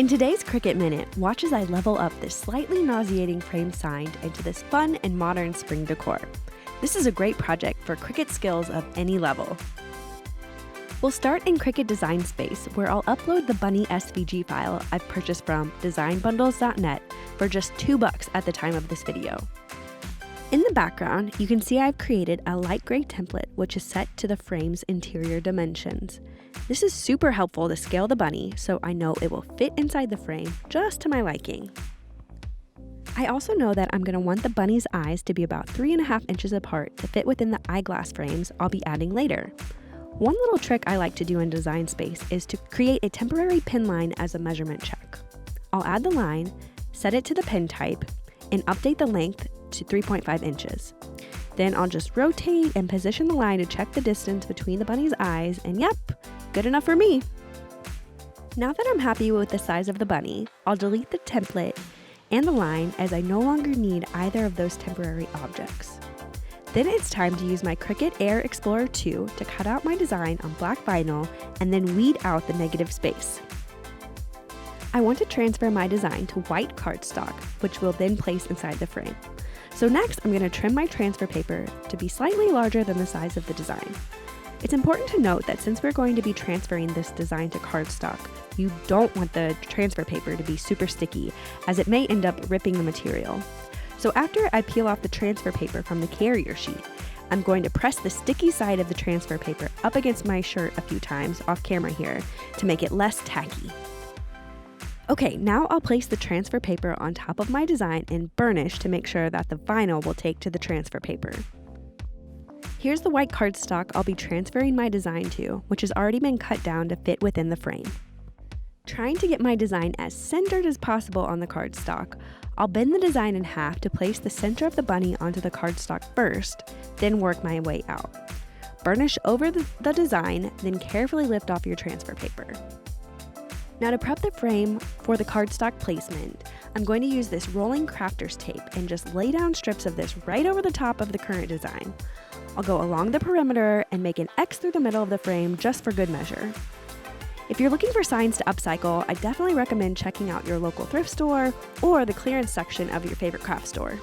In today's Cricut Minute, watch as I level up this slightly nauseating frame sign into this fun and modern spring decor. This is a great project for Cricut skills of any level. We'll start in Cricut Design Space, where I'll upload the bunny SVG file I've purchased from designbundles.net for just $2 at the time of this video. In the background, you can see I've created a light gray template which is set to the frame's interior dimensions. This is super helpful to scale the bunny so I know it will fit inside the frame just to my liking. I also know that I'm going to want the bunny's eyes to be about 3.5 inches apart to fit within the eyeglass frames I'll be adding later. One little trick I like to do in Design Space is to create a temporary pin line as a measurement check. I'll add the line, set it to the pin type, and update the length to 3.5 inches. Then I'll just rotate and position the line to check the distance between the bunny's eyes, and yep, good enough for me. Now that I'm happy with the size of the bunny, I'll delete the template and the line as I no longer need either of those temporary objects. Then it's time to use my Cricut Air Explorer 2 to cut out my design on black vinyl and then weed out the negative space. I want to transfer my design to white cardstock, which we'll then place inside the frame. So next, I'm going to trim my transfer paper to be slightly larger than the size of the design. It's important to note that since we're going to be transferring this design to cardstock, you don't want the transfer paper to be super sticky, as it may end up ripping the material. So after I peel off the transfer paper from the carrier sheet, I'm going to press the sticky side of the transfer paper up against my shirt a few times off camera here to make it less tacky. Okay, now I'll place the transfer paper on top of my design and burnish to make sure that the vinyl will take to the transfer paper. Here's the white cardstock I'll be transferring my design to, which has already been cut down to fit within the frame. Trying to get my design as centered as possible on the cardstock, I'll bend the design in half to place the center of the bunny onto the cardstock first, then work my way out. Burnish over the design, then carefully lift off your transfer paper. Now to prep the frame for the cardstock placement, I'm going to use this rolling crafter's tape and just lay down strips of this right over the top of the current design. I'll go along the perimeter and make an X through the middle of the frame just for good measure. If you're looking for signs to upcycle, I definitely recommend checking out your local thrift store or the clearance section of your favorite craft store.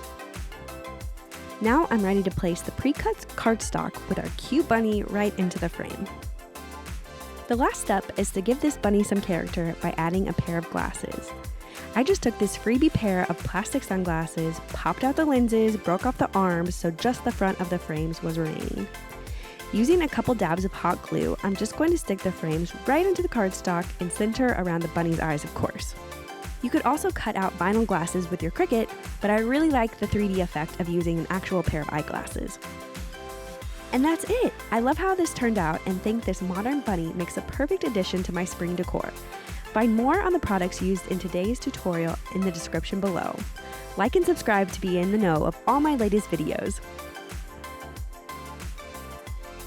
Now I'm ready to place the pre-cut cardstock with our cute bunny right into the frame. The last step is to give this bunny some character by adding a pair of glasses. I just took this freebie pair of plastic sunglasses, popped out the lenses, broke off the arms so just the front of the frames was remaining. Using a couple dabs of hot glue, I'm just going to stick the frames right into the cardstock and center around the bunny's eyes, of course. You could also cut out vinyl glasses with your Cricut, but I really like the 3D effect of using an actual pair of eyeglasses. And that's it! I love how this turned out and think this modern bunny makes a perfect addition to my spring decor. Find more on the products used in today's tutorial in the description below. Like and subscribe to be in the know of all my latest videos.